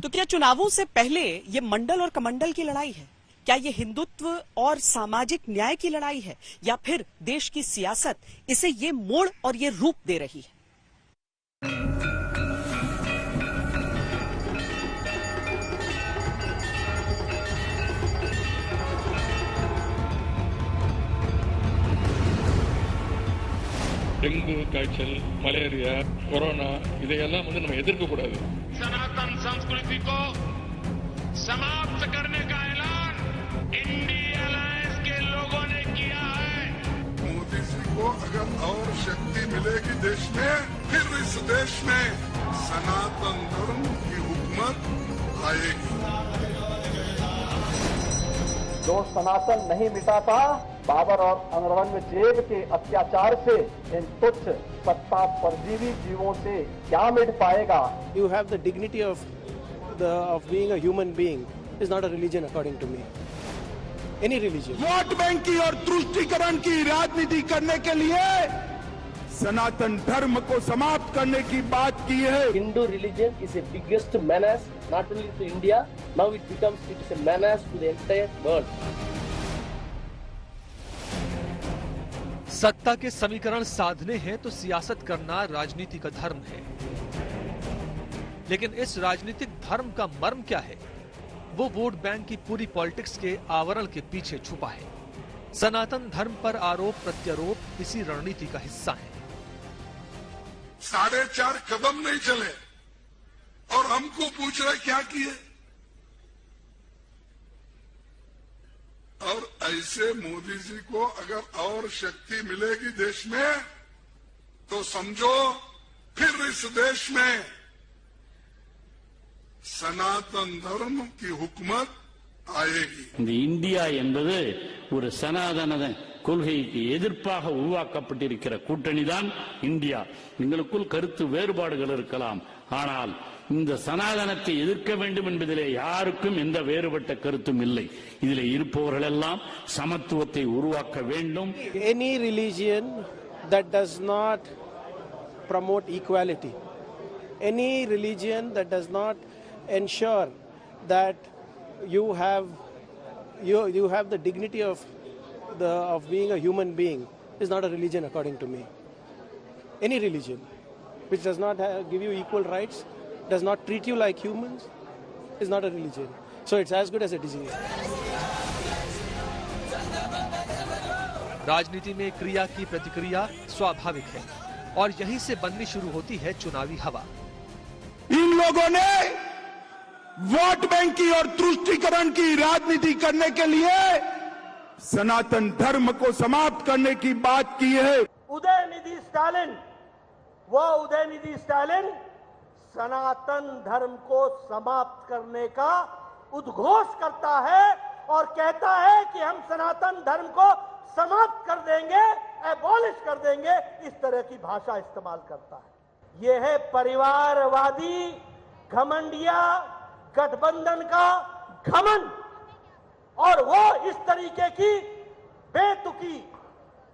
तो क्या चुनावों से पहले ये मंडल और कमंडल की लड़ाई है? क्या ये हिंदुत्व और सामाजिक न्याय की लड़ाई है, या फिर देश की सियासत इसे ये मोड़ और ये रूप दे रही है? டெங்கு காய்ச்சல், மலேரியா, கொரோனா இதையெல்லாம் நம்ம எதிர்க்க கூடாது. सनातन संस्कृति को समाप्त करने का ऐलान इंडिया अलायंस के लोगों ने किया है. मोदी जी को अगर और शक्ति मिलेगी देश में, फिर इस देश में सनातन धर्म की हुकूमत आएगी. जो सनातन नहीं मिटा था, बाबर और औरंगजेब के अत्याचार से, इन तुच्छ सत्ता परजीवी जीवों से क्या मिट पाएगा? You have the dignity of being a human being is not a religion according to me. Any religion. Vote bank की और तुष्टीकरण की राजनीति करने के लिए सनातन धर्म को समाप्त करने की बात की है. Hindu religion is the biggest menace not only to India, now it is a menace to the entire world. सत्ता के समीकरण साधने हैं तो सियासत करना राजनीति का धर्म है, लेकिन इस राजनीतिक धर्म का मर्म क्या है? वो वोट बैंक की पूरी पॉलिटिक्स के आवरण के पीछे छुपा है. सनातन धर्म पर आरोप प्रत्यारोप इसी रणनीति का हिस्सा है. 4.5 कदम नहीं चले और हमको पूछ रहे क्या किए. और ऐसे मोदी जी को अगर और शक्ति मिलेगी देश में, तो समझो फिर इस देश में सनातन धर्म की हुकूमत आएगी. இந்த இந்தியா என்பது ஒரு சனாதன கொள்கைக்கு எதிர்ப்பாக உருவாக்கப்பட்டிருக்கிற கூட்டணிதான் இந்தியா. எங்களுக்குள் கருத்து வேறுபாடுகள் இருக்கலாம், ஆனால் இந்த சனாதனத்தை எதிர்க்க வேண்டும் என்பதிலே யாருக்கும் எந்த வேறுபட்ட கருத்தும் இல்லை. இதிலே இருப்பவர்கள் எல்லாம் சமத்துவத்தை உருவாக்க வேண்டும். Any religion that does not promote equality, any religion that does not ensure that you have the dignity of being a human being is not a religion according to me. Any religion which does not give you equal rights, does not treat you like humans, is not a religion. So it's as good as a disease. राजनीति में क्रिया की प्रतिक्रिया स्वाभाविक है और यहीं से बननी शुरू होती है चुनावी हवा. इन लोगों ने वोट बैंक की और तुष्टीकरण की राजनीति करने के लिए सनातन धर्म को समाप्त करने की बात की है. उदयनिधि स्टालिन, वो उदयनिधि स्टालिन सनातन धर्म को समाप्त करने का उद्घोष करता है और कहता है कि हम सनातन धर्म को समाप्त कर देंगे, एबॉलिश कर देंगे. इस तरह की भाषा इस्तेमाल करता है. यह है परिवारवादी घमंडिया गठबंधन का घमंड, और वो इस तरीके की बेतुकी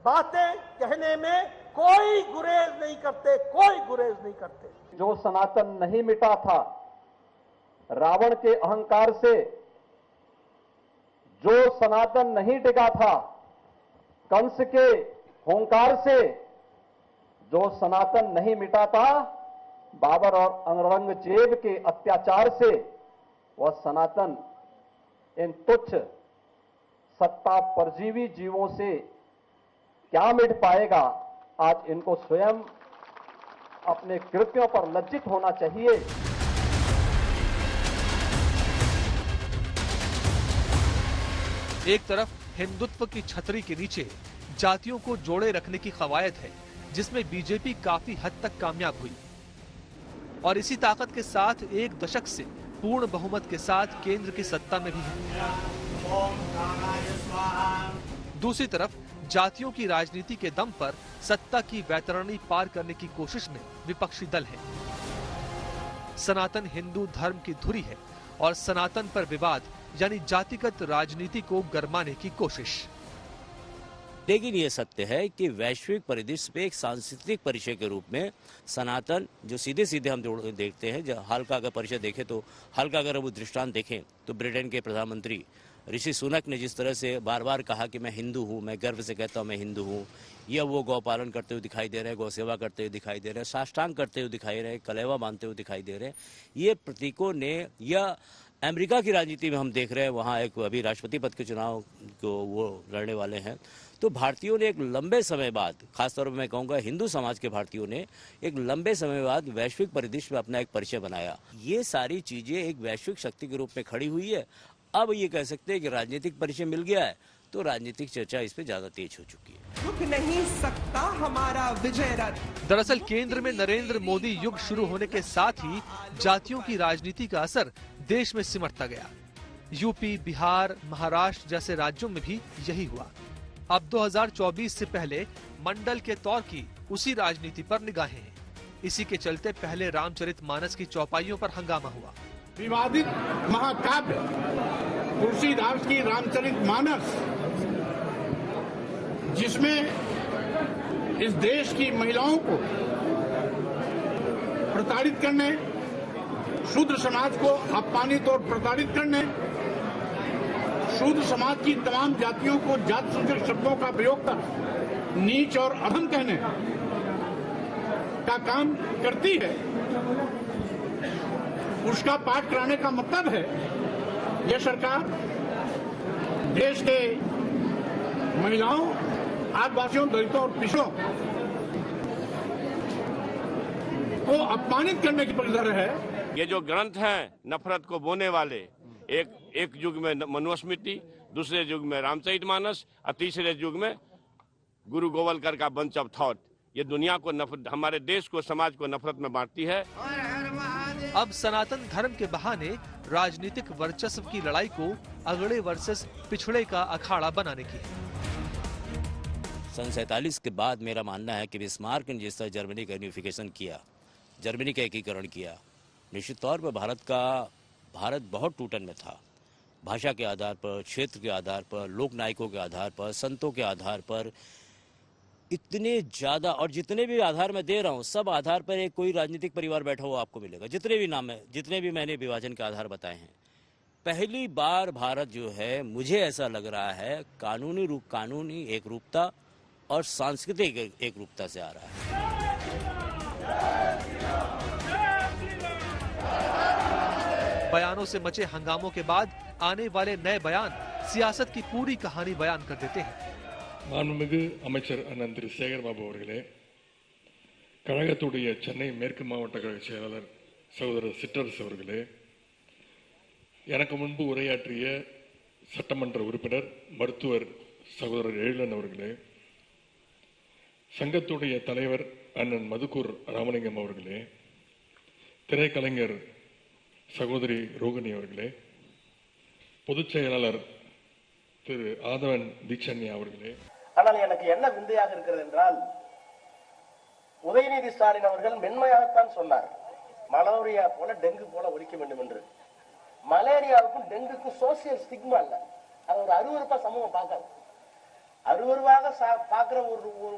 बातें कहने में कोई गुरेज नहीं करते, कोई गुरेज नहीं करते. जो सनातन नहीं मिटा था, रावण के अहंकार से, जो सनातन नहीं टिका था, कंस के हुंकार से, जो सनातन नहीं मिटा था, बाबर और औरंगजेब के अत्याचार से, वह सनातन इन तुच्छ सत्ता परजीवी जीवों से क्या मिट पाएगा? आज इनको स्वयं अपने कृत्यों पर लज्जित होना चाहिए. एक तरफ हिंदुत्व की छतरी के नीचे जातियों को जोड़े रखने की कवायद है, जिसमें बीजेपी काफी हद तक कामयाब हुई और इसी ताकत के साथ एक दशक से पूर्ण बहुमत के साथ केंद्र की सत्ता में भी है. दूसरी तरफ जातियों की राजनीति के दम पर सत्ता की वैतरणी पार करने की कोशिश में विपक्षी दल है. सनातन हिंदू धर्म की धुरी है और सनातन पर विवाद यानी जातिगत राजनीति को गरमाने की कोशिश. लेकिन ये सत्य है कि वैश्विक परिदृश्य पे एक सांस्कृतिक परिचय के रूप में सनातन, जो सीधे सीधे हम देखते हैं, जब हाल का अगर परिचय देखें तो हाल का अगर वो दृष्टांत देखें तो ब्रिटेन के प्रधानमंत्री ऋषि सुनक ने जिस तरह से बार बार कहा कि मैं हिंदू हूँ, मैं गर्व से कहता हूँ मैं हिंदू हूँ, या वो गौपालन करते हुए दिखाई दे रहे हैं, गौ सेवा करते हुए दिखाई दे रहे हैं, साष्टांग करते हुए दिखाई रहे हैं, कलेवा बांधते हुए दिखाई दे रहे हैं, ये प्रतीकों ने, या अमेरिका की राजनीति में हम देख रहे हैं, वहाँ एक अभी राष्ट्रपति पद के चुनाव को वो लड़ने वाले हैं, तो भारतीयों ने एक लंबे समय बाद, खासतौर पर मैं कहूँगा हिंदू समाज के भारतीयों ने एक लंबे समय बाद वैश्विक परिदृश्य में अपना एक परिचय बनाया। ये सारी चीजें एक वैश्विक शक्ति के रूप में खड़ी हुई है। अब ये कह सकते हैं कि राजनीतिक परिचय मिल गया है तो राजनीतिक चर्चा इस पे ज्यादा तेज हो चुकी है। रुक नहीं सकता हमारा विजय रथ। दरअसल केंद्र में नरेंद्र मोदी युग शुरू होने के साथ ही जातियों की राजनीति का असर देश में सिमटता गया। यूपी, बिहार, महाराष्ट्र जैसे राज्यों में भी यही हुआ। अब 2024 से पहले मंडल के तौर की उसी राजनीति पर निगाहें हैं। इसी के चलते पहले रामचरितमानस की चौपाइयों पर हंगामा हुआ। विवादित महाकाव्य तुलसीदास की रामचरितमानस, जिसमें इस देश की महिलाओं को प्रताड़ित करने, शूद्र समाज को अपमानित और प्रताड़ित करने, शूद्र समाज की तमाम जातियों को जात सूचक शब्दों का प्रयोग कर नीच और अधम कहने का काम करती है, उसका पाठ कराने का मतलब है यह सरकार देश के महिलाओं, आदिवासियों, दलितों और पिछड़ों को अपमानित करने की परिधर है। ये जो ग्रंथ हैं नफरत को बोने वाले, एक युग में मनुस्मृति, दूसरे युग में रामचरितमानस और तीसरे युग में गुरु गोवलकर का बंच ऑफ थॉट, ये दुनिया को नफरत, हमारे देश को, समाज को नफरत में बांटती है। अब सनातन धर्म के बहाने राजनीतिक वर्चस्व की लड़ाई को अगड़े वर्सेस पिछड़े का अखाड़ा बनाने की है। सन 47 के बाद मेरा मानना है कि बिस्मार्क ने जिस तरह जर्मनी का यूनिफिकेशन किया, जर्मनी का एकीकरण किया, निश्चित तौर पर भारत बहुत टूटन में था। भाषा के आधार पर, क्षेत्र के आधार पर, लोक नायकों के आधार पर, संतों के आधार पर, इतने ज्यादा, और जितने भी आधार मैं दे रहा हूँ सब आधार पर एक कोई राजनीतिक परिवार बैठा हुआ आपको मिलेगा। जितने भी नाम है, जितने भी मैंने विभाजन के आधार बताए हैं, पहली बार भारत जो है, मुझे ऐसा लग रहा है, कानूनी एक रूपता और सांस्कृतिक एक रूपता से आ रहा है। बयानों से मचे हंगामों के बाद आने वाले नए बयान सियासत की पूरी कहानी बयान कर देते हैं। மாண்புமிகு அமைச்சர் அண்ணன் திரு சேகர்பாபு அவர்களே, கழகத்துடைய சென்னை மேற்கு மாவட்ட கழக செயலாளர் சகோதரர் சிற்றரசு அவர்களே, எனக்கு முன்பு உரையாற்றிய சட்டமன்ற உறுப்பினர் மருத்துவர் சகோதரர் எழிலன் அவர்களே, சங்கத்துடைய தலைவர் அண்ணன் மதுக்கூர் ராமலிங்கம் அவர்களே, திரைக்கலைஞர் சகோதரி ரோகிணி அவர்களே, பொதுச் செயலாளர் திரு ஆதவன் தீட்சண்யா அவர்களே. ஆனால் எனக்கு என்ன விந்தையாக இருக்கிறது என்றால், உதயநிதி ஸ்டாலின் அவர்கள் மென்மையாகத்தான் சொன்னார், மலேரியா போல டெங்கு போல ஒழிக்க வேண்டும் என்று. மலேரியாவுக்கும் டெங்குக்கும் சோசியல் ஸ்டிக்மா இல்ல, அது ஒரு அருவருப்பா சமூகம் பார்க்காது. அருவருவாக பார்க்கிற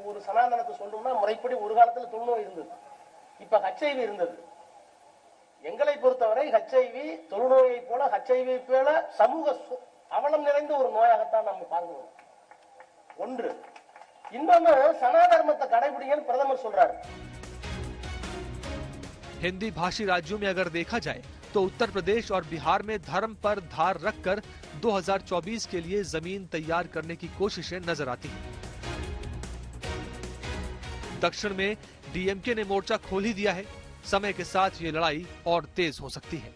ஒரு சனாதனத்தை சொல்லணும்னா முறைப்படி ஒரு காலத்துல தொழுநோய் இருந்தது, இப்ப HIV இருந்தது. எங்களை பொறுத்தவரை HIV தொழுநோயை போல, HIV போல சமூக அவலம் நிறைந்த ஒரு நோயாகத்தான் நம்ம பார்க்கிறோம். ஒன்று. இன்னொன்னு, சனாதர்மத்தை கடைபிடிங்கன்னு பிரதமர் சொல்றாரு. हिंदी भाषी राज्यों में अगर देखा जाए तो उत्तर प्रदेश और बिहार में धर्म पर धार रखकर 2024 के लिए जमीन तैयार करने की कोशिशें नजर आती हैं। दक्षिण में DMK ने मोर्चा खोल ही दिया है। समय के साथ ये लड़ाई और तेज हो सकती है।